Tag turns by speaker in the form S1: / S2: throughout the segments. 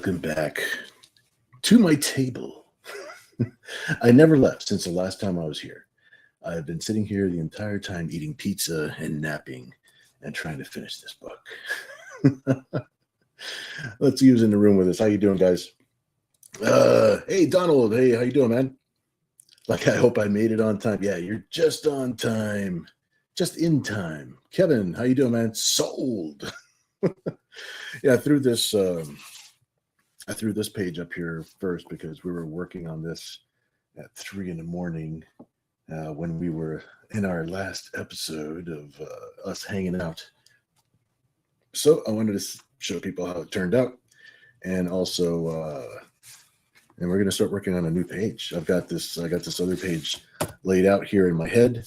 S1: Welcome back to my table. I never left since the last time I was here. I've been sitting here the entire time eating pizza and napping and trying to finish this book. Let's see who's in the room with us. How you doing, guys? Hey, Donald. Hey, how you doing, man? Like, I hope I made it on time. Yeah, you're just on time. Just in time. Kevin, how you doing, man? Sold. Yeah, I threw this page up here first because we were working on this at 3 a.m. When we were in our last episode of us hanging out. So I wanted to show people how it turned out, and also, and we're going to start working on a new page. I got this other page laid out here in my head.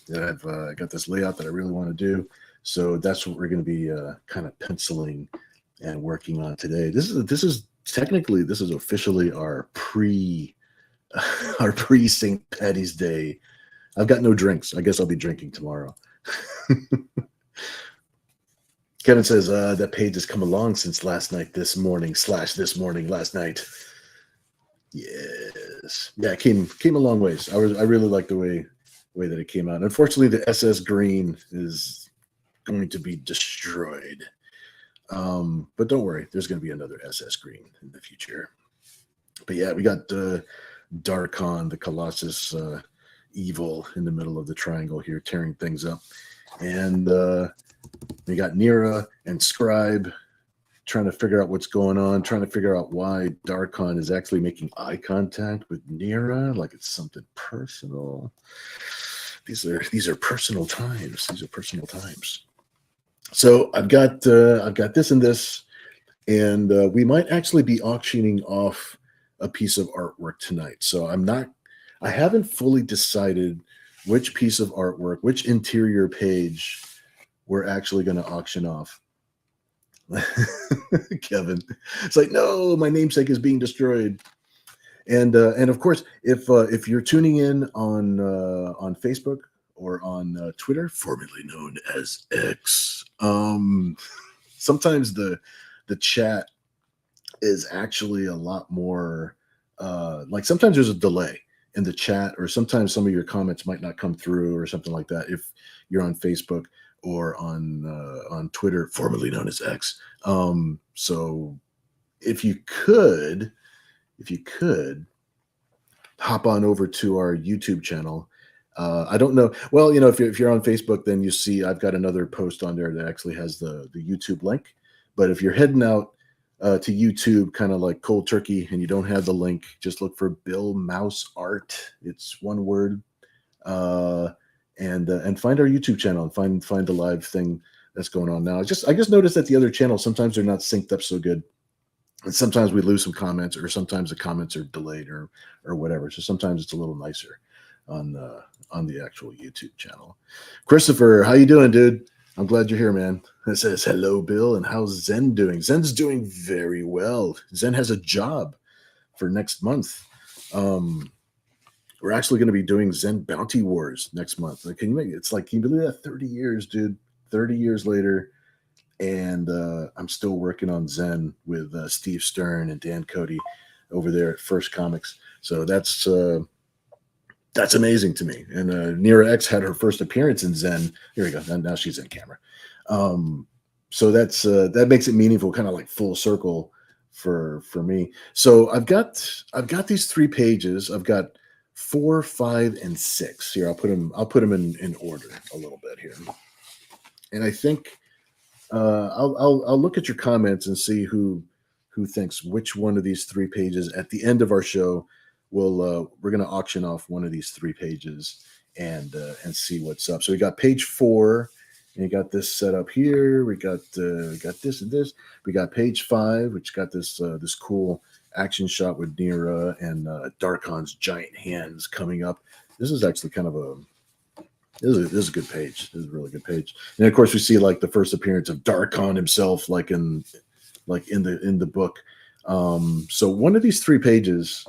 S1: That I've got this layout that I really want to do. So that's what we're going to be kind of penciling and working on today. This is officially our pre St. Patty's Day. I've got no drinks. I guess I'll be drinking tomorrow. Kevin says that page has come along since last night, last night. Yes, yeah, it came a long ways. I really like the way that it came out. Unfortunately, the SS Green is going to be destroyed. But don't worry, there's going to be another SS Green in the future. But yeah, we got Darkon, the Colossus evil, in the middle of the triangle here, tearing things up. And we got Nira and Scribe trying to figure out what's going on, trying to figure out why Darkon is actually making eye contact with Nira, like it's something personal. These are personal times. These are personal times. So I've got this and this, and we might actually be auctioning off a piece of artwork tonight. So I haven't fully decided which piece of artwork, which interior page we're actually going to auction off. Kevin, it's like, no, my namesake is being destroyed. And of course, if you're tuning in on Facebook or on Twitter, formerly known as X, sometimes the chat is actually a lot more like sometimes there's a delay in the chat, or sometimes some of your comments might not come through or something like that if you're on Facebook or on Twitter, formerly known as X. So if you could hop on over to our YouTube channel. I don't know. Well, if you're on Facebook, then you see I've got another post on there that actually has the YouTube link. But if you're heading out to YouTube, kind of like cold turkey, and you don't have the link, just look for Bill Mouse Art. It's one word, and find our YouTube channel and find the live thing that's going on now. I just noticed that the other channels sometimes they're not synced up so good. And sometimes we lose some comments, or sometimes the comments are delayed or whatever. So sometimes it's a little nicer on the actual YouTube channel. Christopher, how you doing, dude? I'm glad you're here, man. It says, hello, Bill, and how's Zen doing? Zen's doing very well. Zen has a job for next month. We're actually going to be doing Zen Bounty Wars next month. Like, can you believe that? 30 years, dude. 30 years later. And I'm still working on Zen with Steve Stern and Dan Cody over there at First Comics. So that's amazing to me. And Nira-X had her first appearance in Zen. Here we go. Now she's in camera. So that makes it meaningful, kind of like full circle for me. So I've got these 3 pages. I've got 4, 5, and 6 here. I'll put them in order a little bit here. And I think I'll look at your comments and see who thinks which one of these 3 pages at the end of our show we're going to auction off one of these 3 pages and see what's up. So we got page 4, and you got this set up here. We got this and this. We got page 5, which got this cool action shot with Nira and Darkon's giant hands coming up. This is actually kind of this is a good page. This is a really good page. And of course, we see like the first appearance of Darkon himself, like in the book. So one of these 3 pages,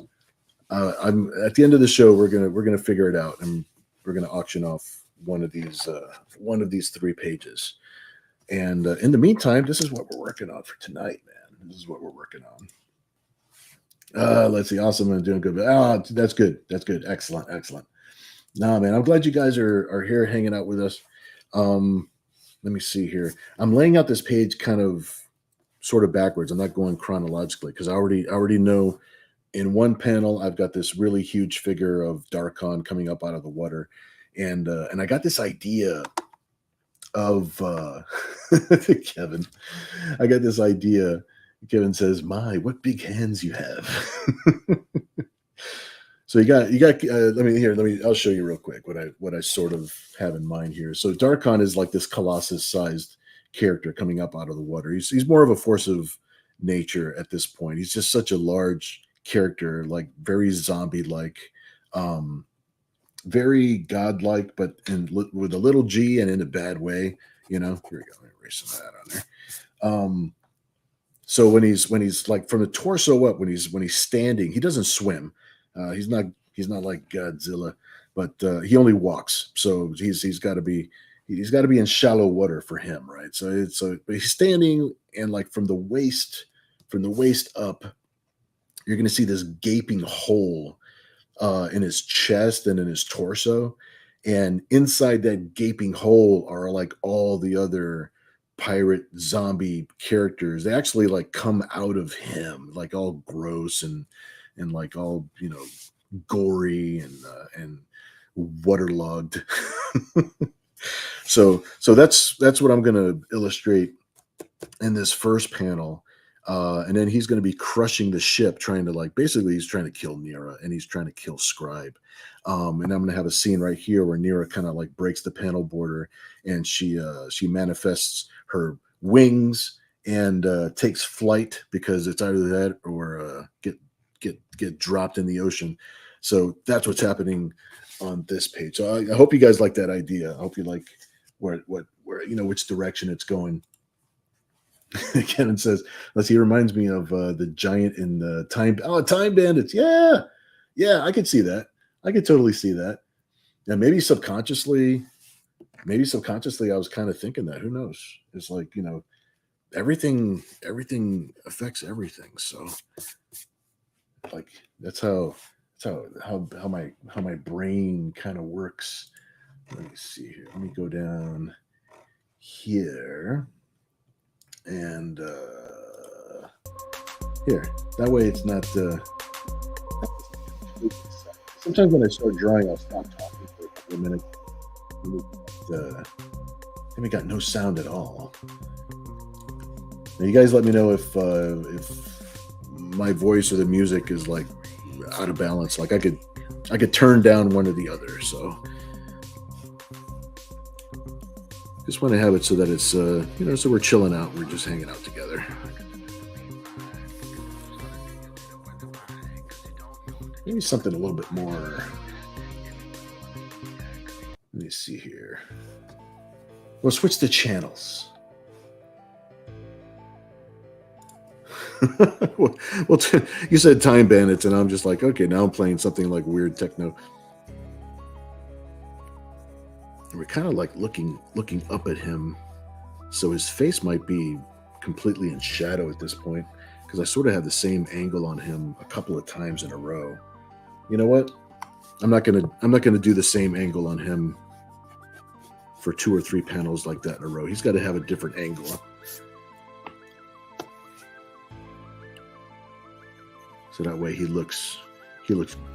S1: I'm at the end of the show. We're gonna figure it out, and we're gonna auction off one of these 3 pages. And in the meantime, this is what we're working on for tonight, man. This is what we're working on. Let's see. Awesome. I'm doing good. That's good. That's good. Excellent. Excellent. Nah, man, I'm glad you guys are here hanging out with us. Um, Let me see here. I'm laying out this page kind of sort of backwards. I'm not going chronologically because I already know in one panel I've got this really huge figure of Darkon coming up out of the water, and I got this idea of Kevin. I got this idea. Kevin says, "My, what big hands you have." So you got. Let me. I'll show you real quick what I sort of have in mind here. So Darkon is like this Colossus-sized character coming up out of the water. He's more of a force of nature at this point. He's just such a large character, like very zombie-like, um, very godlike, but with a little G and in a bad way. Here we go. Let me erase some of that on there. So when he's like from the torso up, when he's standing, he doesn't swim. He's not like Godzilla, but he only walks. So he's got to be in shallow water for him, right? But he's standing, and like from the waist up, you're going to see this gaping hole in his chest and in his torso, and inside that gaping hole are like all the other pirate zombie characters. They actually like come out of him, like all gross and like all gory and waterlogged. So that's what I'm going to illustrate in this first panel. And then he's going to be crushing the ship, trying to basically he's trying to kill Nira, and he's trying to kill Scribe. And I'm going to have a scene right here where Nira kind of like breaks the panel border, and she manifests her wings and takes flight, because it's either that or get dropped in the ocean. So that's what's happening on this page. So I hope you guys like that idea. I hope you like where which direction it's going. Kevin says, let's see, he reminds me of the giant in the Time Bandits. Yeah, I could see that. I could totally see that. And maybe subconsciously I was kind of thinking that. Who knows? It's like, everything affects everything. So like that's how my brain kind of works. Let me see here. Let me go down here. And here, that way it's not. Sometimes when I start drawing, I'll stop talking for a couple of minutes. And we got no sound at all. Now, you guys let me know if my voice or the music is like out of balance. Like I could turn down one or the other. So just want to have it so that it's so we're chilling out, we're just hanging out together. Maybe something a little bit more. Let me see here. We'll switch to channels. well, you said Time Bandits, and I'm just like, okay, now I'm playing something like weird techno. We're kind of like looking up at him, so his face might be completely in shadow at this point, because I sort of have the same angle on him a couple of times in a row. You know what? I'm not gonna do the same angle on him for 2 or 3 panels like that in a row. He's got to have a different angle. So that way he looks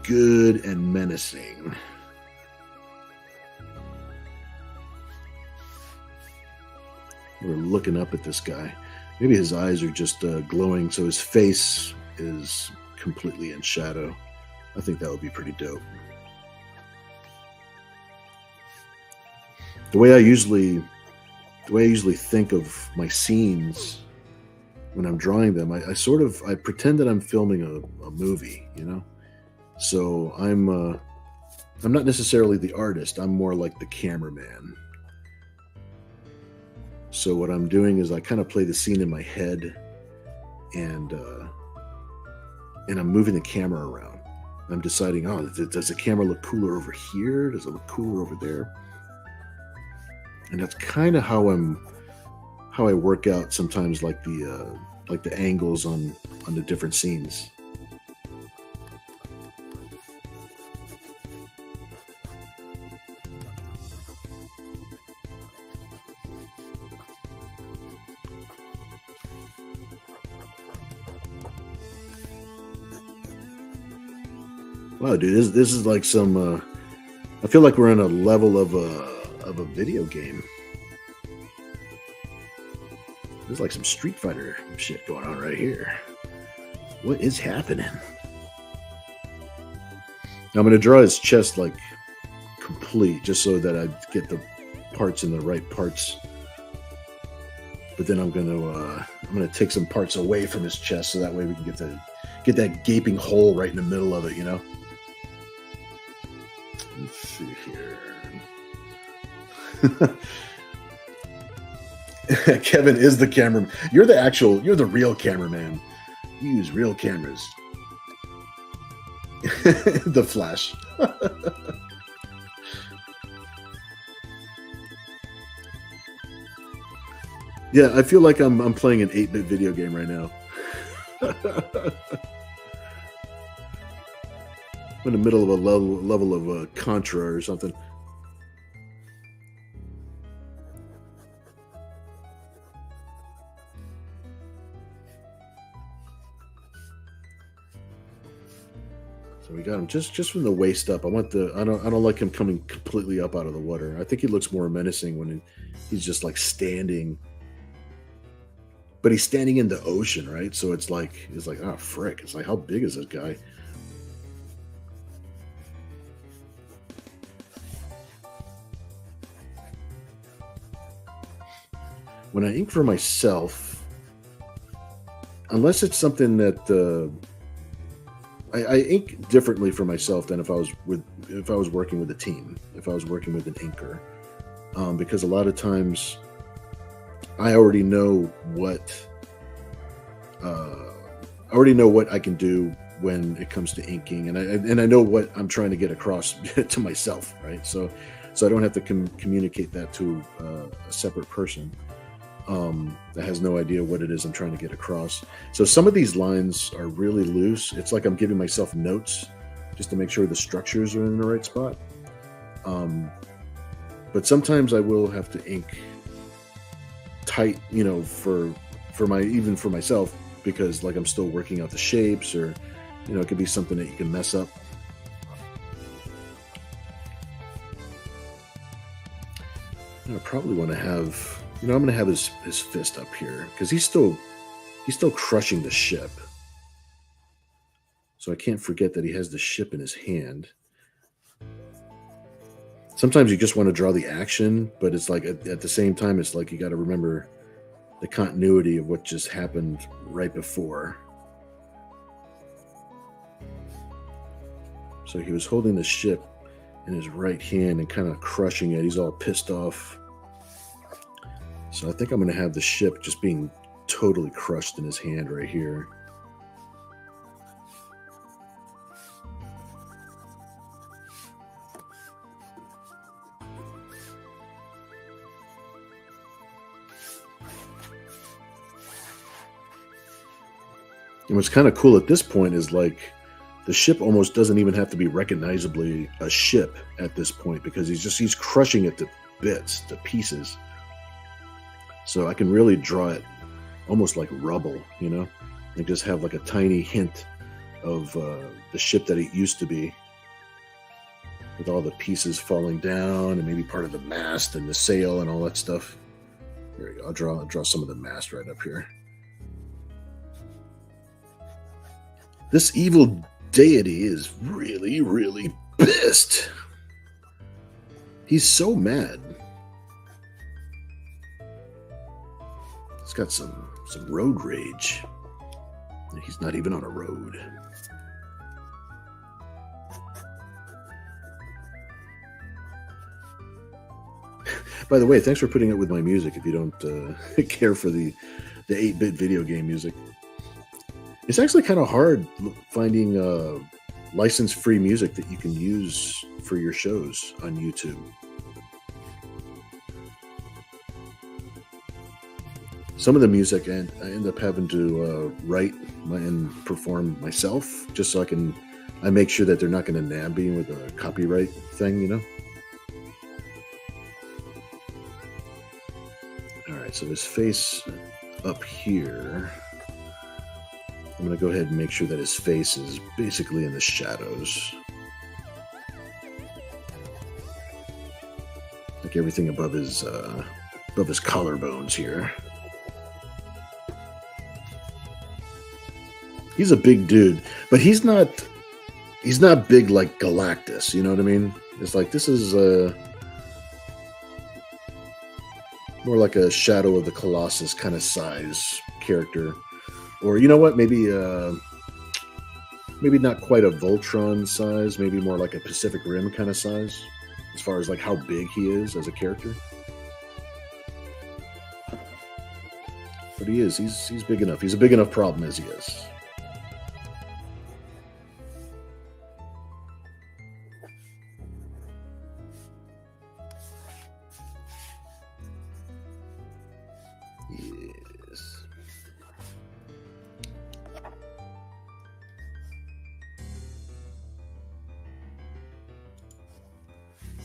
S1: good and menacing. We're looking up at this guy. Maybe his eyes are just glowing, so his face is completely in shadow. I think that would be pretty dope. The way I usually think of my scenes when I'm drawing them, I pretend that I'm filming a movie, So I'm not necessarily the artist. I'm more like the cameraman. So what I'm doing is I kind of play the scene in my head, and I'm moving the camera around. I'm deciding, does the camera look cooler over here? Does it look cooler over there? And that's kind of how I work out sometimes, like the like the angles on the different scenes. Wow, dude, this is like some. I feel like we're on a level of a video game. There's like some Street Fighter shit going on right here. What is happening? I'm gonna draw his chest like complete, just so that I get the parts in the right parts. But then I'm gonna take some parts away from his chest, so that way we can get that gaping hole right in the middle of it, you know. Let's see here. Kevin is the cameraman. You're the real cameraman. You use real cameras. The Flash. Yeah, I feel like I'm playing an 8-bit video game right now. I'm in the middle of a level of Contra or something. So we got him just from the waist up. I don't like him coming completely up out of the water. I think he looks more menacing when he's just like standing. But he's standing in the ocean, right? So it's like oh frick. It's like, how big is this guy? When I ink for myself, unless it's something that I ink differently for myself than if I was working with a team, if I was working with an inker, because a lot of times I already know what I can do when it comes to inking, and I know what I'm trying to get across to myself, right? So I don't have to communicate that to a separate person that has no idea what it is I'm trying to get across. So some of these lines are really loose. It's like I'm giving myself notes just to make sure the structures are in the right spot. But sometimes I will have to ink tight, you know, for myself, because like I'm still working out the shapes, or you know, it could be something that you can mess up. I probably want to have, you know, I'm going to have his fist up here because he's still crushing the ship. So I can't forget that he has the ship in his hand. Sometimes you just want to draw the action, but it's like at the same time, it's like you got to remember the continuity of what just happened right before. So he was holding the ship in his right hand and kind of crushing it. He's all pissed off. So I think I'm going to have the ship just being totally crushed in his hand right here. And what's kind of cool at this point is like the ship almost doesn't even have to be recognizably a ship at this point, because he's crushing it to bits, to pieces. So I can really draw it almost like rubble, you know, and just have like a tiny hint of the ship that it used to be, with all the pieces falling down and maybe part of the mast and the sail and all that stuff. Here we go. I'll draw some of the mast right up here. This evil deity is really, really pissed. He's so mad. He's got some road rage. He's not even on a road. By the way, thanks for putting it with my music if you don't care for the 8-bit video game music. It's actually kind of hard finding license-free music that you can use for your shows on YouTube. Some of the music and I end up having to write and perform myself, just so I make sure that they're not going to nab me with a copyright thing, you know. All right, so his face up here. I'm going to go ahead and make sure that his face is basically in the shadows. Like everything above his collarbones here. He's a big dude, but he's not big like Galactus, you know what I mean? It's like this is more like a Shadow of the Colossus kind of size character. Or you know what? Maybe not quite a Voltron size. Maybe more like a Pacific Rim kind of size, as far as like how big he is as a character. But he is. He's big enough. He's a big enough problem as he is.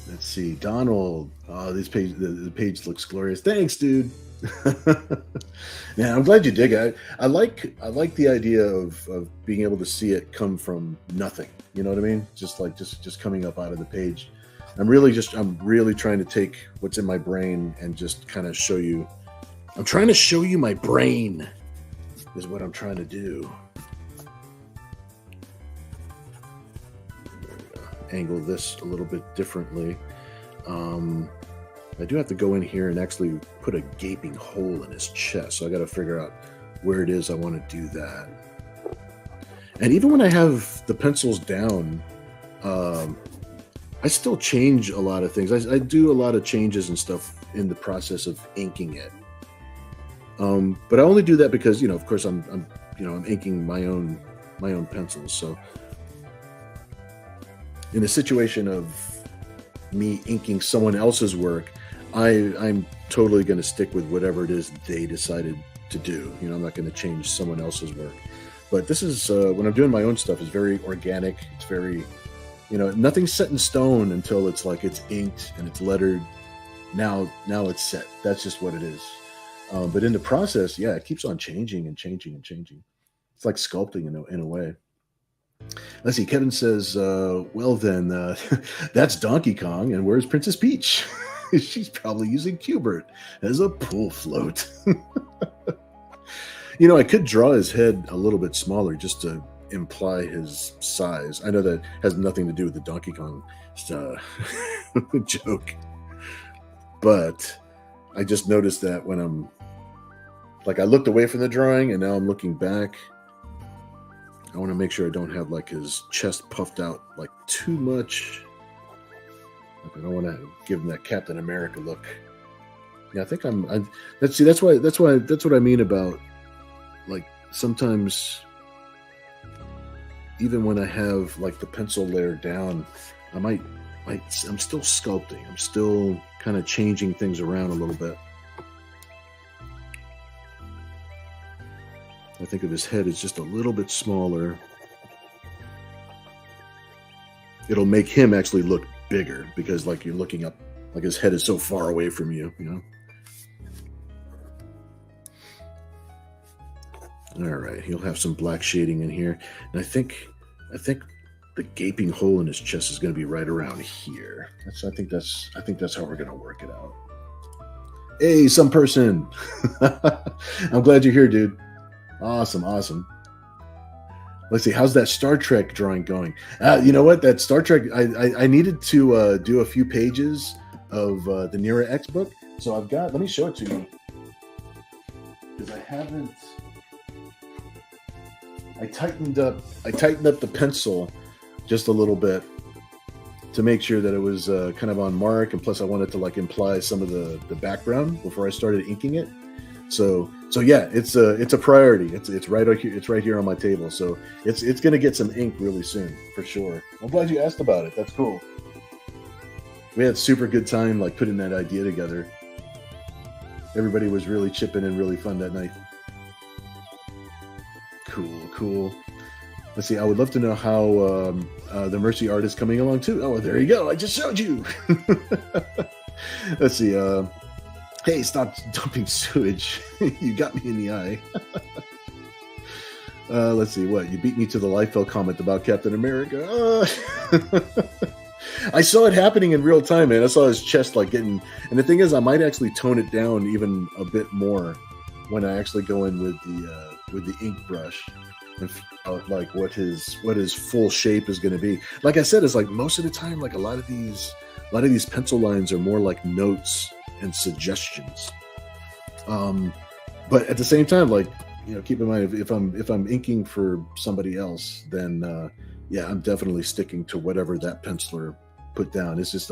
S1: Let's see, Donald. Oh, the page looks glorious. Thanks, dude. Yeah, I'm glad you dig it. I like the idea of being able to see it come from nothing. You know what I mean? Just coming up out of the page. I'm really trying to take what's in my brain and just kind of show you. I'm trying to show you my brain. Is what I'm trying to do. Angle this a little bit differently. I do have to go in here and actually put a gaping hole in his chest, so I got to figure out where it is I want to do that. And even when I have the pencils down, I still change a lot of things. I do a lot of changes and stuff in the process of inking it. But I only do that because, of course, I'm inking my own pencils. So in a situation of me inking someone else's work, I'm totally going to stick with whatever it is they decided to do. I'm not going to change someone else's work. But this is when I'm doing my own stuff. It's very organic. It's very, nothing's set in stone until it's inked and it's lettered. Now it's set. That's just what it is. But in the process, yeah, it keeps on changing and changing and changing. It's like sculpting in a way. Let's see. Kevin says, well, then, that's Donkey Kong. And where's Princess Peach? She's probably using Q*bert as a pool float. I could draw his head a little bit smaller just to imply his size. I know that has nothing to do with the Donkey Kong joke. But I just noticed that when I looked away from the drawing and now I'm looking back. I want to make sure I don't have his chest puffed out too much. I don't want to give him that Captain America look. Yeah, I think that's what I mean about sometimes even when I have the pencil layer down, I'm still sculpting. I'm still kind of changing things around a little bit. I think of his head as just a little bit smaller. It'll make him actually look bigger because you're looking up, his head is so far away from you, All right, he'll have some black shading in here. And I think the gaping hole in his chest is going to be right around here. I think that's how we're going to work it out. Hey, some person. I'm glad you're here, dude. Awesome. Let's see. How's that Star Trek drawing going? You know what? That Star Trek, I needed to do a few pages of the Nira-X book. So let me show it to you. Because I haven't. I tightened up the pencil just a little bit to make sure that it was kind of on mark. And plus I wanted to imply some of the background before I started inking it. So yeah, it's a priority. It's right here on my table. So it's gonna get some ink really soon for sure. I'm glad you asked about it. That's cool. We had super good time putting that idea together. everybody was really chipping in really fun that night. Cool. Let's see. I would love to know how the Mercy art is coming along too. Oh, there you go. I just showed you. Let's see. Hey, stop dumping sewage. You got me in the eye. Let's see. What? You beat me to the Liefeld comment about Captain America. I saw it happening in real time, man. I saw his chest like getting. And the thing is, I might actually tone it down even a bit more when I actually go in with the ink brush and figure out like what his full shape is going to be. Like I said, it's like most of the time, like a lot of these pencil lines are more like notes and suggestions. But at the same time, like, you know, keep in mind if I'm inking for somebody else, then yeah, I'm definitely sticking to whatever that penciler put down. It's just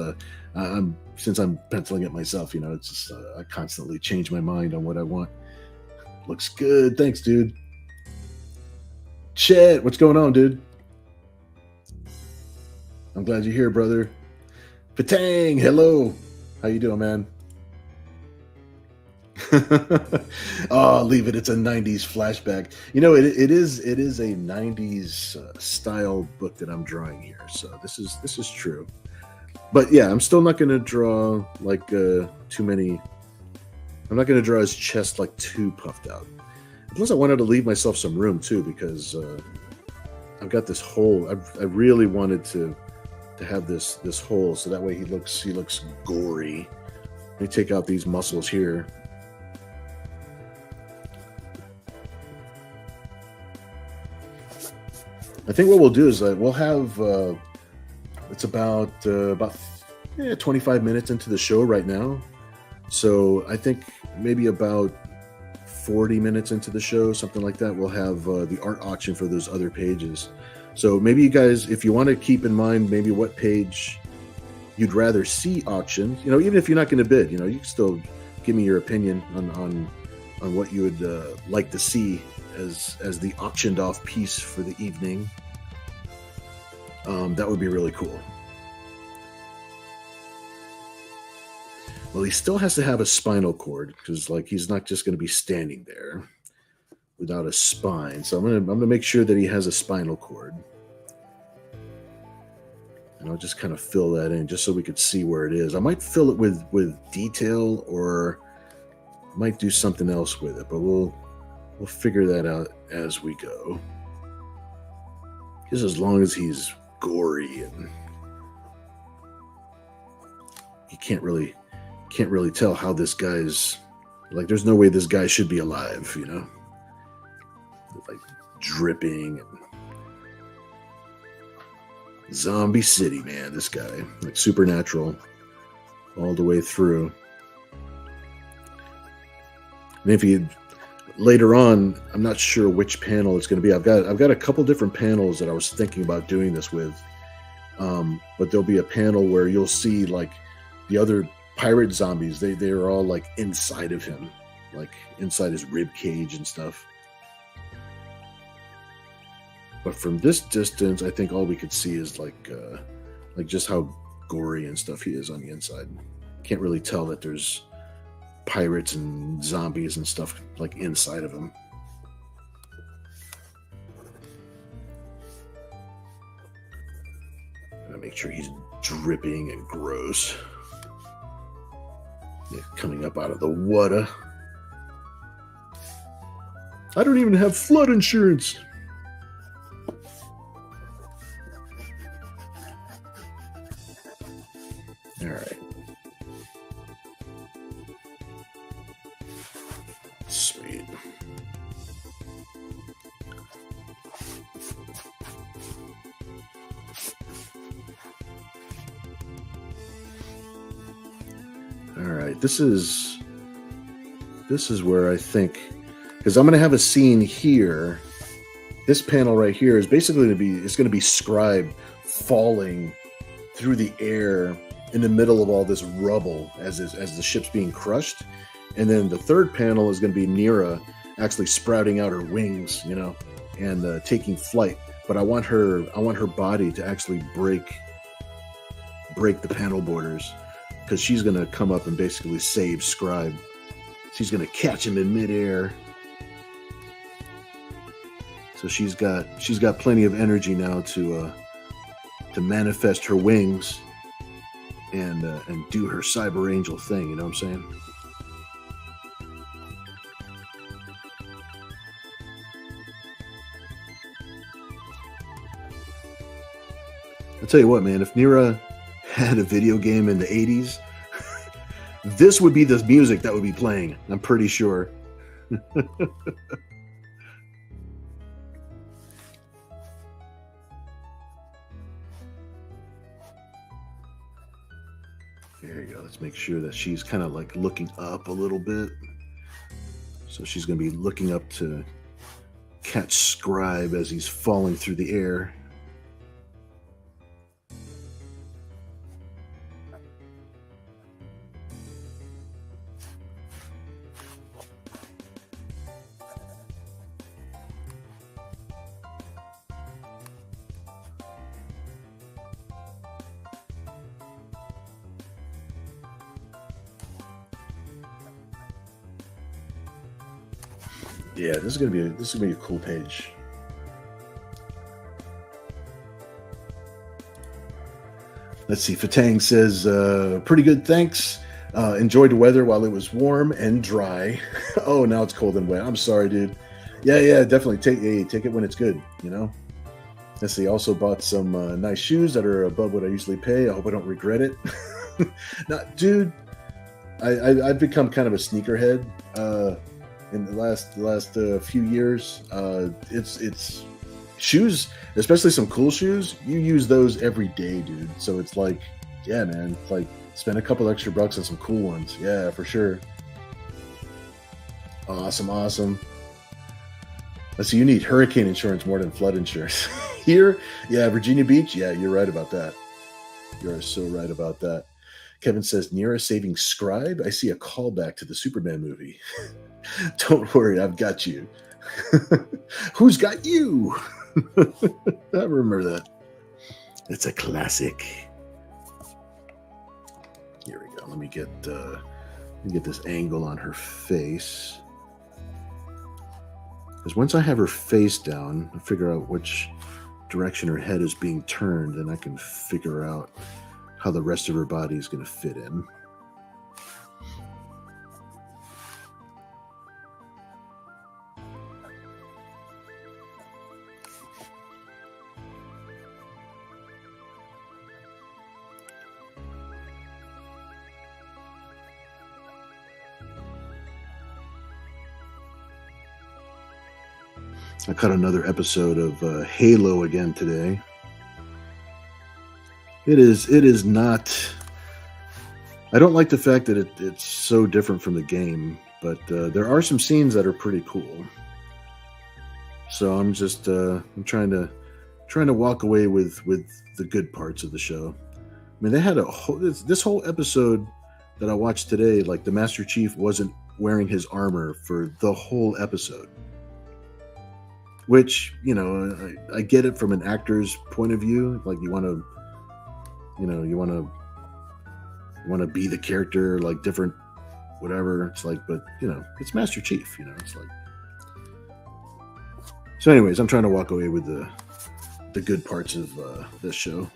S1: since I'm penciling it myself, you know, it's just I constantly change my mind on what I want. Looks good. Thanks, dude. Chet, what's going on, dude? I'm glad you're here, brother. Patang, hello. How you doing, man? Oh, leave it. It's a 90s flashback. You know, it is a 90s style book that I'm drawing here. So this is true. But yeah, I'm still not going to draw like too many. I'm not going to draw his chest like too puffed out. Plus, I wanted to leave myself some room too, because I've got this hole. I really wanted to have this hole, so that way he looks gory. Let me take out these muscles here. I think what we'll do is we'll have it's about 25 minutes into the show right now. So I think maybe about 40 minutes into the show, something like that, we'll have the art auction for those other pages. So maybe you guys, if you want to keep in mind maybe what page you'd rather see auctioned, you know, even if you're not going to bid, you know, you can still give me your opinion on what you would like to see as the auctioned off piece for the evening. That would be really cool. Well, he still has to have a spinal cord, because like he's not just going to be standing there without a spine. So I'm gonna make sure that he has a spinal cord, and I'll just kind of fill that in just so we could see where it is. I might fill it with detail, or might do something else with it, but we'll figure that out as we go. Just as long as he's gory and you can't really tell how this guy's like. There's no way this guy should be alive, you know, like dripping and zombie city, man. This guy, like supernatural all the way through. And if you later on, I'm not sure which panel it's going to be. I've got a couple different panels that I was thinking about doing this with, but there'll be a panel where you'll see like the other pirate zombies. They're all like inside of him, like inside his rib cage and stuff. But from this distance, I think all we could see is like just how gory and stuff he is on the inside. Can't really tell that there's pirates and zombies and stuff like inside of him. Gotta make sure he's dripping and gross. Yeah, coming up out of the water. I don't even have flood insurance. All right. Sweet. All right, this is where I think, because I'm going to have a scene here. This panel right here is basically going to be Scribe falling through the air in the middle of all this rubble as the ship's being crushed. And then the third panel is going to be Nira actually sprouting out her wings, you know, and taking flight. But I want her body to actually break the panel borders, because she's going to come up and basically save Scribe. She's going to catch him in midair. So she's got plenty of energy now to manifest her wings and do her cyber angel thing. You know what I'm saying? I'll tell you what, man. If Nira had a video game in the 80s, this would be the music that would be playing. I'm pretty sure. There you go. Let's make sure that she's kind of like looking up a little bit. So she's going to be looking up to catch Scribe as he's falling through the air. Yeah, this is gonna be a cool page. Let's see. Fatang says, "Pretty good, thanks. Enjoyed the weather while it was warm and dry. Oh, now it's cold and wet. I'm sorry, dude. Yeah, definitely take it when it's good. You know." Let's see. Also bought some nice shoes that are above what I usually pay. I hope I don't regret it. Now, dude, I've become kind of a sneakerhead. In the last few years, it's shoes, especially some cool shoes. You use those every day, dude. So it's like, yeah, man, it's like spend a couple extra bucks on some cool ones. Yeah, for sure. Awesome. Let's see. You need hurricane insurance more than flood insurance here. Yeah, Virginia Beach. Yeah, you're right about that. You are so right about that. Kevin says, Nira saving Scribe? I see a callback to the Superman movie. Don't worry, I've got you. Who's got you? I remember that. It's a classic. Here we go. Let me get this angle on her face. Because once I have her face down, I figure out which direction her head is being turned, and I can figure out how the rest of her body is going to fit in. I caught another episode of Halo again today. It is not. I don't like the fact that it's so different from the game, but there are some scenes that are pretty cool. So I'm just I'm trying to walk away with the good parts of the show. I mean, they had this whole episode that I watched today. Like the Master Chief wasn't wearing his armor for the whole episode. Which, you know, I get it from an actor's point of view. Like you want to be the character, like different, whatever. It's like, but you know, it's Master Chief. You know, it's like. So, anyways, I'm trying to walk away with the good parts of this show.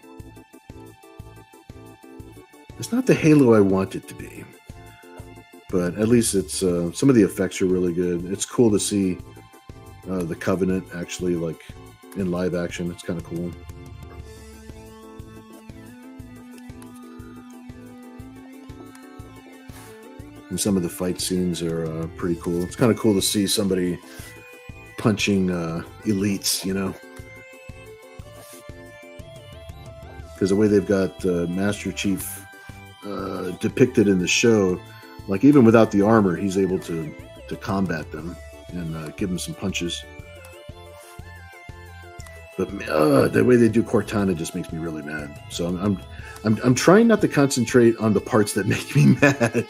S1: It's not the Halo I want it to be, but at least it's some of the effects are really good. It's cool to see. The Covenant actually like in live action. It's kind of cool. And some of the fight scenes are pretty cool. It's kind of cool to see somebody punching elites, you know. Because the way they've got Master Chief depicted in the show, like even without the armor, he's able to combat them. And give him some punches. But the way they do Cortana just makes me really mad. So I'm trying not to concentrate on the parts that make me mad.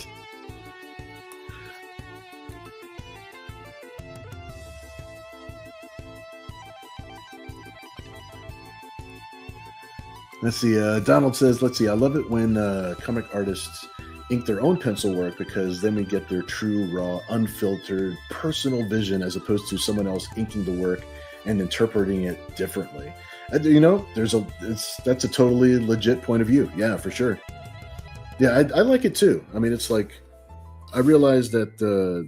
S1: Let's see. Donald says, let's see. I love it when comic artists ink their own pencil work, because then we get their true, raw, unfiltered, personal vision, as opposed to someone else inking the work and interpreting it differently. And, that's a totally legit point of view. Yeah, for sure. Yeah, I like it too. I mean, it's like, I realize that the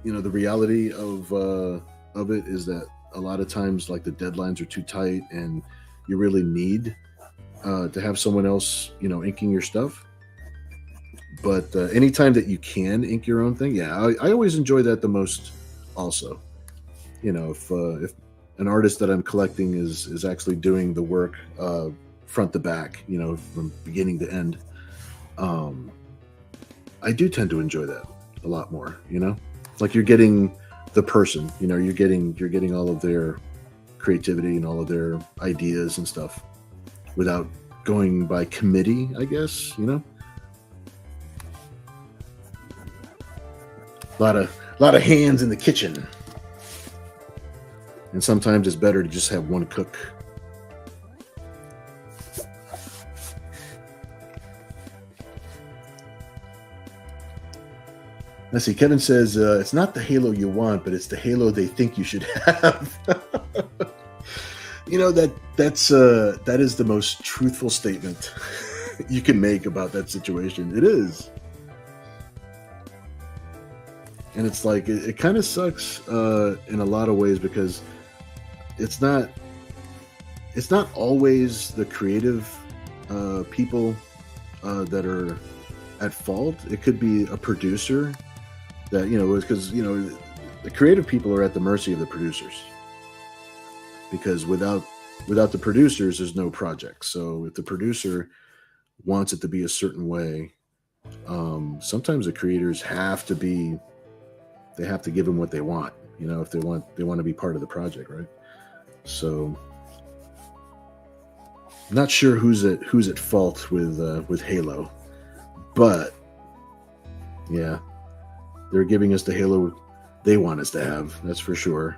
S1: reality of it is that a lot of times, like, the deadlines are too tight, and you really need to have someone else, inking your stuff. But anytime that you can ink your own thing, yeah, I always enjoy that the most. Also, if an artist that I'm collecting is actually doing the work front to back, from beginning to end, I do tend to enjoy that a lot more. Like, you're getting the person, you're getting all of their creativity and all of their ideas and stuff without going by committee, I guess. A lot of hands in the kitchen, and sometimes it's better to just have one cook. Let's see. Kevin says it's not the Halo you want, but it's the Halo they think you should have. That is the most truthful statement you can make about that situation. It is. And it's like, it kind of sucks in a lot of ways, because it's not always the creative people that are at fault. It could be a producer that, because, the creative people are at the mercy of the producers, because without the producers, there's no project. So if the producer wants it to be a certain way, sometimes the creators have to give them what they want, if they want to be part of the project, right? So, not sure who's at fault with Halo, but yeah, they're giving us the Halo they want us to have. That's for sure.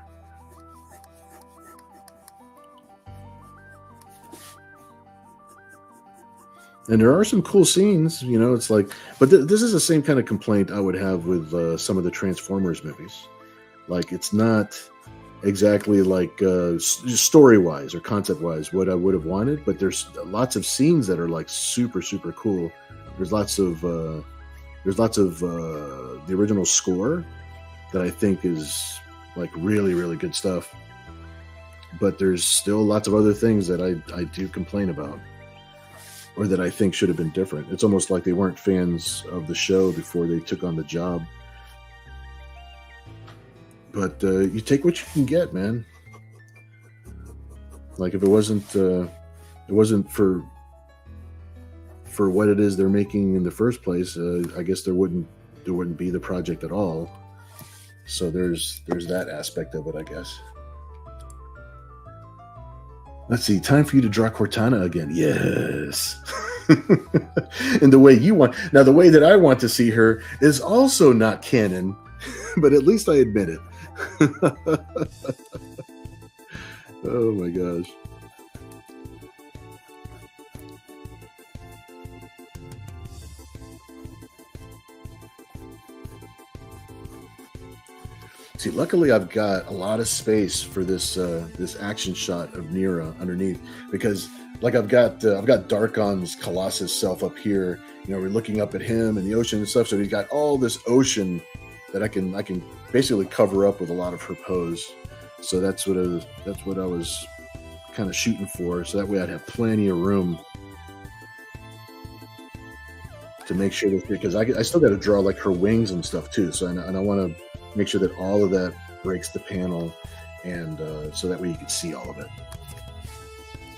S1: And there are some cool scenes, it's like, but this is the same kind of complaint I would have with some of the Transformers movies. Like, it's not exactly like story-wise or concept-wise what I would have wanted, but there's lots of scenes that are like super, super cool. There's lots of the original score that I think is like really, really good stuff. But there's still lots of other things that I do complain about, or that I think should have been different. It's almost like they weren't fans of the show before they took on the job. But you take what you can get, man. Like, if it wasn't for what it is they're making in the first place, I guess there wouldn't be the project at all. So there's that aspect of it, I guess. Let's see. Time for you to draw Cortana again. Yes. And the way you want. Now, the way that I want to see her is also not canon, but at least I admit it. Oh my gosh. See, luckily I've got a lot of space for this action shot of Nira underneath, because like I've got Darkon's Colossus self up here. We're looking up at him and the ocean and stuff. So he's got all this ocean that I can basically cover up with a lot of her pose. So that's what I was kind of shooting for. So that way I'd have plenty of room to make sure that, because I still got to draw like her wings and stuff too. So and I want to make sure that all of that breaks the panel, and so that way you can see all of it.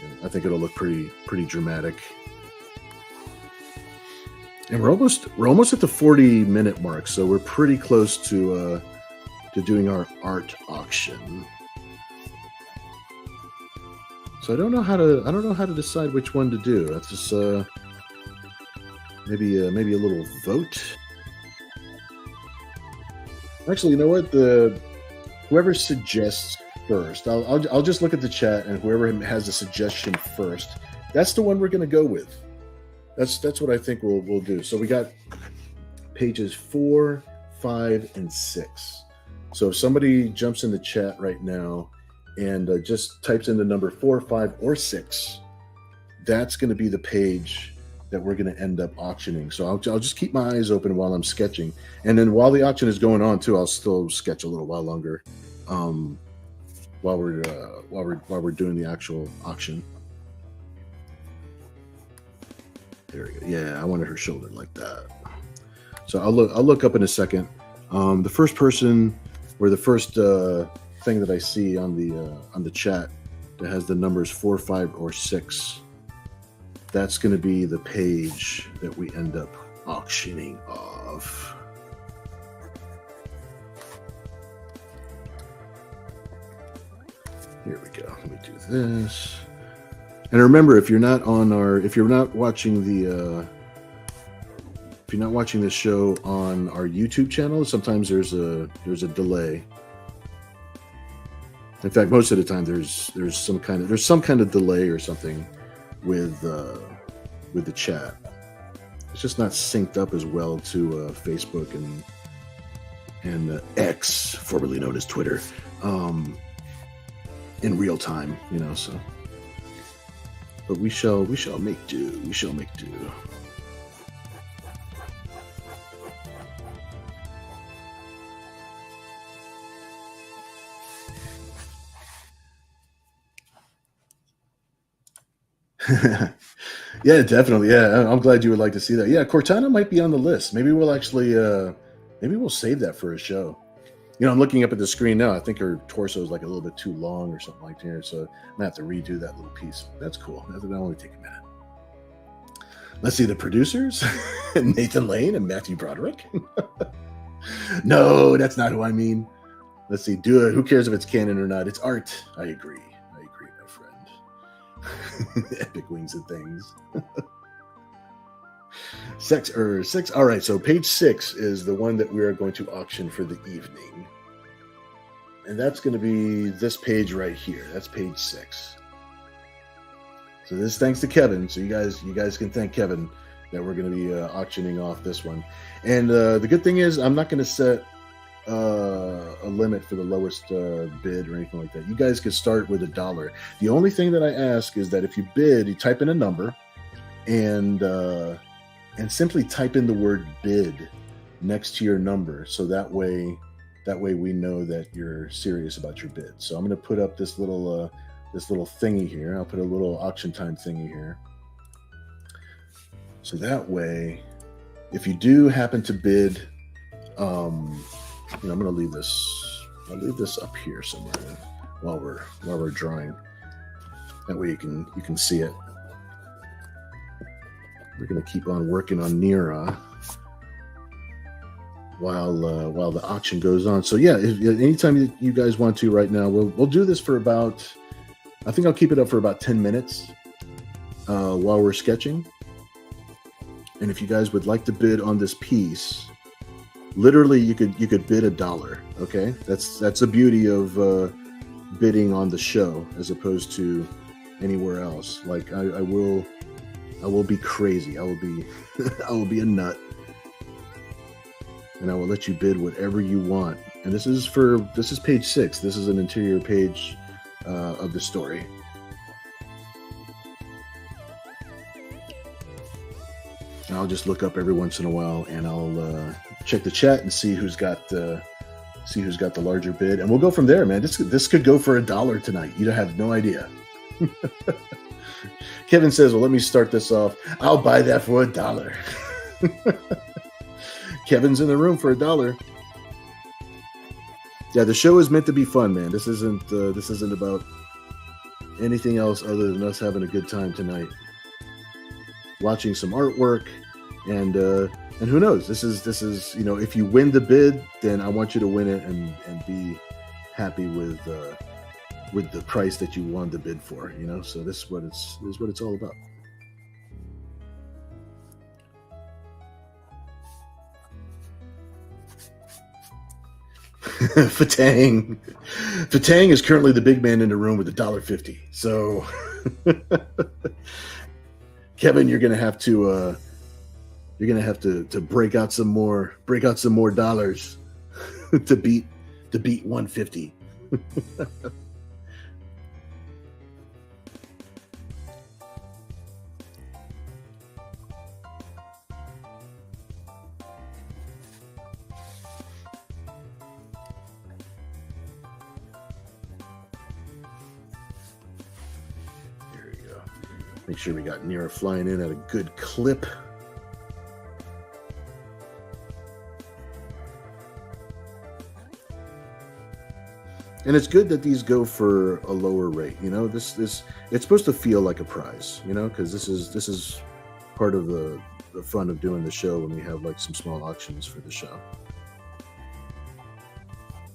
S1: And I think it'll look pretty dramatic. And we're almost at the 40-minute mark, so we're pretty close to doing our art auction. So I don't know how to decide which one to do. That's just maybe a little vote. Actually, you know what? Whoever suggests first, I'll just look at the chat, and whoever has a suggestion first, that's the one we're going to go with. That's what I think we'll do. So we got pages 4, 5, and 6. So if somebody jumps in the chat right now and just types in the number 4, 5, or 6, that's going to be the page that we're going to end up auctioning. So I'll just keep my eyes open while I'm sketching, and then while the auction is going on too, I'll still sketch a little while longer, while we're doing the actual auction. There we go. Yeah, I wanted her shoulder like that. So I'll look up in a second. The first person or the first thing that I see on the chat that has the numbers 4, 5, or 6. That's going to be the page that we end up auctioning off. Here we go. Let me do this. And remember, if you're not watching the show on our YouTube channel, sometimes there's a delay. In fact, most of the time there's some kind of delay or something with the chat. It's just not synced up as well to Facebook and X, formerly known as Twitter, in real time, so. But we shall make do. We shall make do. Yeah, definitely. Yeah, I'm glad you would like to see that. Yeah, Cortana might be on the list. Maybe we'll actually, maybe we'll save that for a show. I'm looking up at the screen now. I think her torso is like a little bit too long or something like that. So I'm gonna have to redo that little piece. That's cool. That'll only take a minute. Let's see the producers: Nathan Lane and Matthew Broderick. No, that's not who I mean. Let's see. Do it. Who cares if it's canon or not? It's art. I agree, my friend. Epic wings and things. 6. All right, so page 6 is the one that we are going to auction for the evening, and that's going to be this page right here. That's page 6. So this, thanks to Kevin. So you guys can thank Kevin that we're going to be auctioning off this one. And the good thing is, I'm not going to set a limit for the lowest bid or anything like that. You guys can start with $1. The only thing that I ask is that if you bid, you type in a number, and simply type in the word bid next to your number, so that way we know that you're serious about your bid. So I'm going to put up this little thingy here. I'll put a little auction time thingy here. So that way, if you do happen to bid, I'm going to leave this. I'll leave this up here somewhere while we're drawing. That way you can see it. We're going to keep on working on Nira while the auction goes on. So yeah, anytime you guys want to right now, we'll do this for about, I think I'll keep it up for about 10 minutes while we're sketching. And if you guys would like to bid on this piece, literally you could bid $1. Okay, that's the beauty of bidding on the show as opposed to anywhere else. Like I will be crazy. I will be a nut, and I will let you bid whatever you want. And this is page 6. This is an interior page of the story. And I'll just look up every once in a while, and I'll check the chat and see who's got the larger bid, and we'll go from there, man. This could go for $1 tonight. You have no idea. Kevin says, well, let me start this off. I'll buy that for $1. Kevin's in the room for $1. Yeah, the show is meant to be fun, man. This isn't about anything else other than us having a good time tonight, watching some artwork, and who knows? This is if you win the bid, then I want you to win it and be happy with the price that you won the bid for, So this is what it's all about. Fatang is currently the big man in the room with $1.50. So Kevin, you're gonna have to break out some more dollars to beat 150. There we go. Make sure we got Nira flying in at a good clip. And it's good that these go for a lower rate. You know, this it's supposed to feel like a prize. You know, because this is part of the fun of doing the show when we have like some small auctions for the show.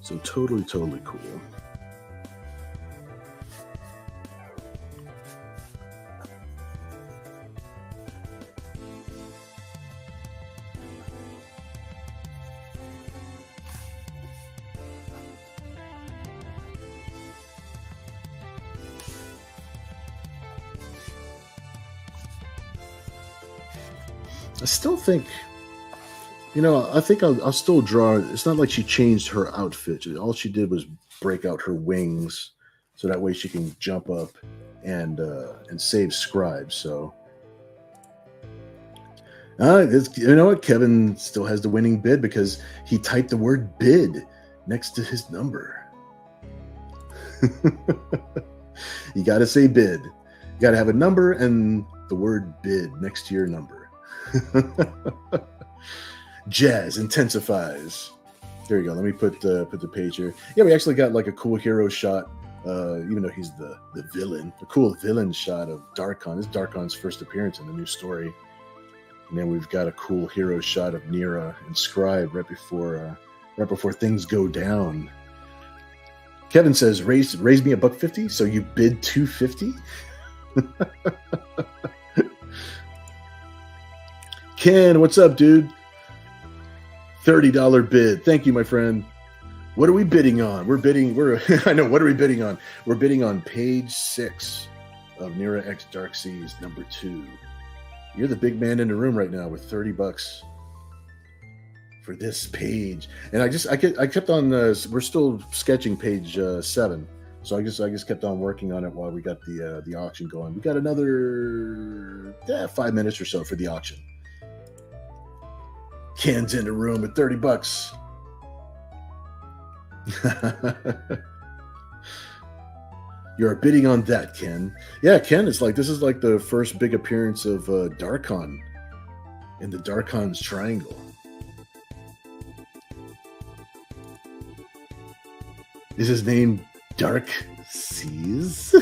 S1: So totally cool. I still think, I think I'll still draw. It's not like she changed her outfit. All she did was break out her wings, so that way she can jump up and save scribes. So, you know what? Kevin still has the winning bid because he typed the word "bid" next to his number. You got to say "bid." You got to have a number and the word "bid" next to your number. Jazz intensifies. There you go. Let me put the page here. Yeah, we actually got like a cool hero shot, even though he's the villain. A cool villain shot of Darkon. This is Darkon's first appearance in the new story. And then we've got a cool hero shot of Nira and Scribe right before things go down. Kevin says, raise me $150, so you bid $250? Ken, what's up, dude? $30 bid. Thank you, my friend. What are we bidding on? I know, what are we bidding on? We're bidding on page 6 of Nira-X Dark Seas, number 2. You're the big man in the room right now with $30 for this page. And I kept on, we're still sketching page 7. So I just kept on working on it while we got the auction going. We got another 5 minutes or so for the auction. Ken's in the room with $30. You're bidding on that, Ken. Yeah, Ken is like, this is like the first big appearance of Darkon in the Darkon's Triangle. Is his name Dark Seas?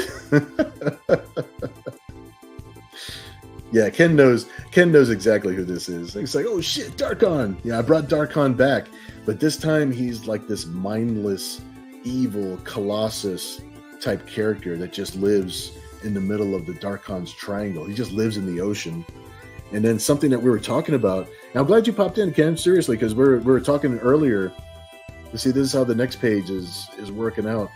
S1: Yeah, Ken knows exactly who this is. He's like, oh shit, Darkon. Yeah, I brought Darkon back. But this time he's like this mindless, evil Colossus type character that just lives in the middle of the Darkon's Triangle. He just lives in the ocean. And then something that we were talking about, and I'm glad you popped in, Ken, seriously, because we were talking earlier. You see, this is how the next page is working out.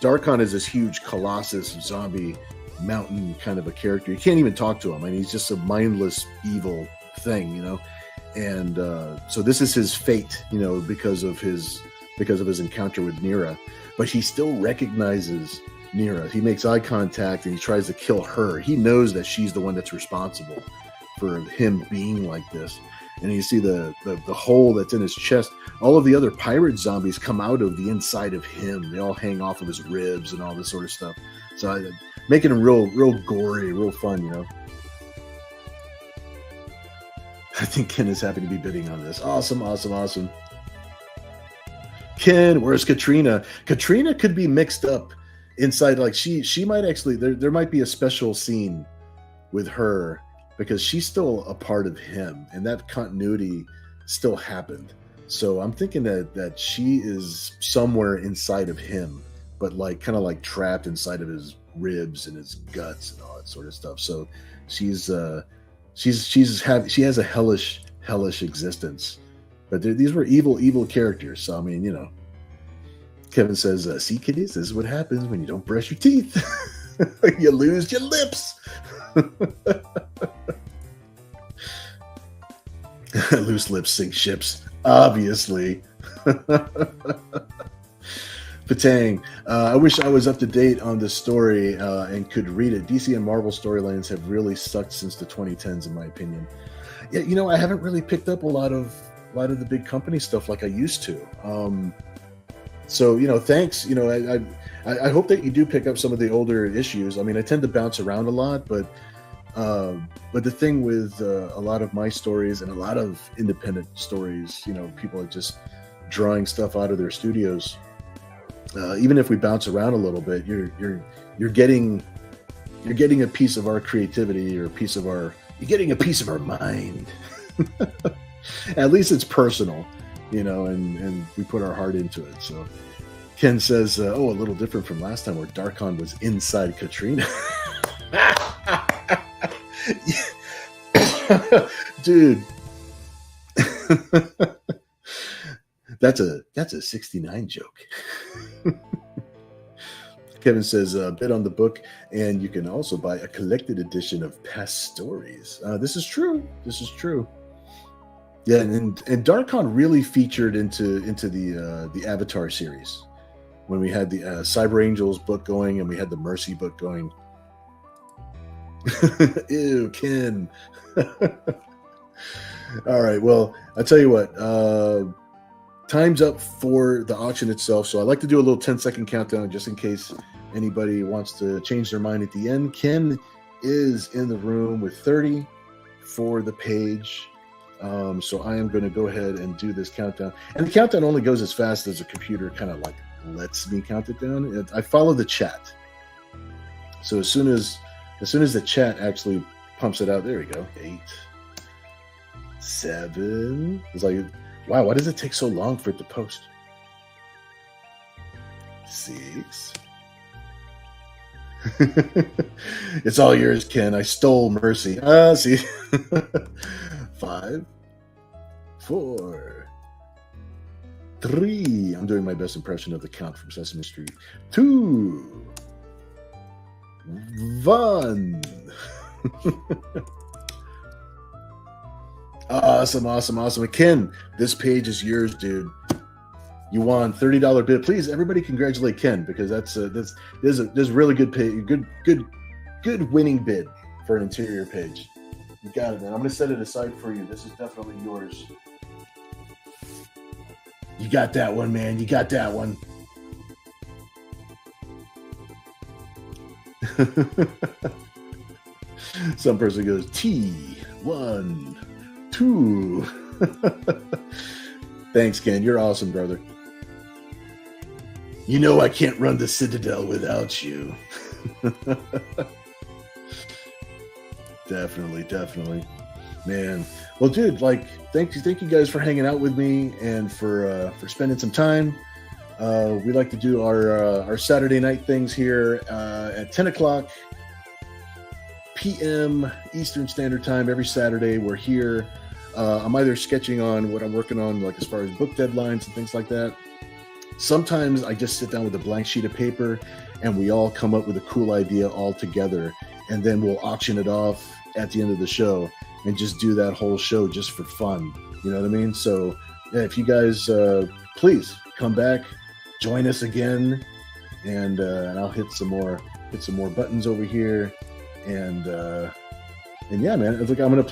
S1: Darkon is this huge Colossus zombie mountain kind of a character. You can't even talk to him. I mean, he's just a mindless evil thing, and so this is his fate, because of his encounter with Nira. But he still recognizes Nira. He makes eye contact and he tries to kill her. He knows that she's the one that's responsible for him being like this. And you see the hole that's in his chest. All of the other pirate zombies come out of the inside of him. They all hang off of his ribs and all this sort of stuff. So making him real gory, real fun, I think Ken is happy to be bidding on this. Awesome. Ken, where's Katrina? Katrina could be mixed up inside. Like she might actually, there might be a special scene with her because she's still a part of him, and that continuity still happened. So I'm thinking that she is somewhere inside of him, but like kind of like trapped inside of his ribs and his guts and all that sort of stuff. So she has a hellish existence. But these were evil characters. So I mean, Kevin says, "See, kiddies, this is what happens when you don't brush your teeth. You lose your lips." Loose lips sink ships, obviously. Patang, I wish I was up to date on this story and could read it. DC and Marvel storylines have really sucked since the 2010s, in my opinion. Yeah, I haven't really picked up a lot of the big company stuff like I used to. So thanks. I hope that you do pick up some of the older issues. I mean, I tend to bounce around a lot, but the thing with a lot of my stories and a lot of independent stories, people are just drawing stuff out of their studios. Even if we bounce around a little bit, you're getting a piece of our creativity, or you're getting a piece of our mind. At least it's personal, and we put our heart into it. So Ken says, a little different from last time where Darkon was inside Katrina. Dude. That's a 69 joke. Kevin says, bid on the book, and you can also buy a collected edition of past stories. This is true. Yeah, and Darkon really featured into the Avatar series when we had the Cyber Angels book going and we had the Mercy book going. Ew, Ken. All right, well, I'll tell you what. Time's up for the auction itself, so I like to do a little 10-second countdown just in case anybody wants to change their mind at the end. Ken is in the room with 30 for the page, so I am going to go ahead and do this countdown. And the countdown only goes as fast as the computer kind of like lets me count it down. I follow the chat, so as soon as the chat actually pumps it out, there we go. 8, 7. It's like, wow, why does it take so long for it to post? 6. It's all yours, Ken. I stole Mercy. See. 5, 4, 3. I'm doing my best impression of the Count from Sesame Street. 2, 1. Awesome. Ken, this page is yours, dude. You won $30 bid. Please, everybody congratulate Ken, because that's a really good pay, good winning bid for an interior page. You got it, man. I'm gonna set it aside for you. This is definitely yours. You got that one, man. You got that one. Some person goes T1, 2. Thanks, Ken. You're awesome, brother. I can't run the Citadel without you. Definitely. Man. Well, dude, thank you guys for hanging out with me and for spending some time. We like to do our Saturday night things here at 10 o'clock p.m. Eastern Standard Time every Saturday. We're here. I'm either sketching on what I'm working on, like as far as book deadlines and things like that. Sometimes I just sit down with a blank sheet of paper and we all come up with a cool idea all together, and then we'll auction it off at the end of the show and just do that whole show just for fun. You know what I mean? So yeah, if you guys please come back, join us again, and I'll hit some more buttons over here, and yeah, man. Look, I'm gonna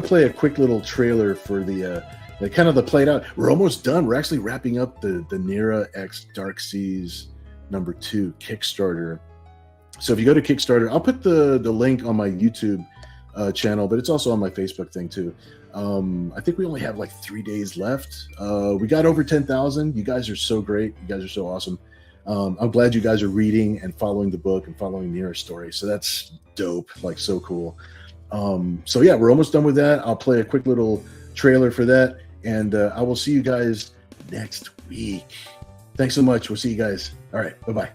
S1: play a quick little trailer for the kind of the played out. We're almost done. We're actually wrapping up the Nira-X Dark Seas #2 Kickstarter. So if you go to Kickstarter, I'll put the link on my YouTube channel, but it's also on my Facebook thing too. I think we only have like 3 days left. We got over 10,000. You guys are so great. You guys are so awesome. I'm glad you guys are reading and following the book and following Nira's story. So that's dope. Like, so cool. So yeah, we're almost done with that. I'll play a quick little trailer for that, and I will see you guys next week. Thanks so much. We'll see you guys. All right. Bye-bye.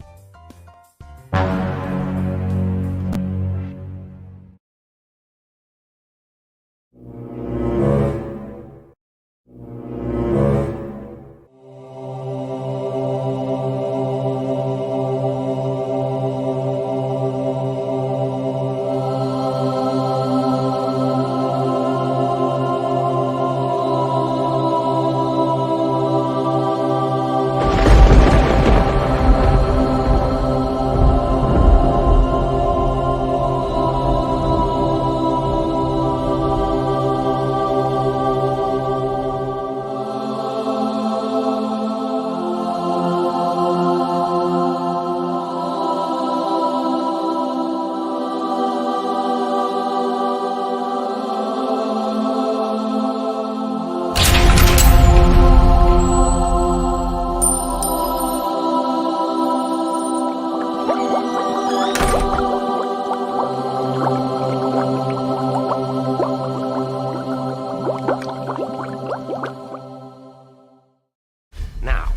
S2: Now,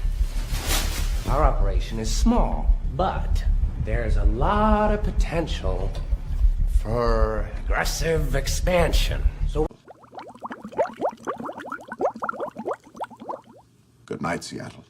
S2: our operation is small, but there's a lot of potential for aggressive expansion. So,
S3: Good night, Seattle.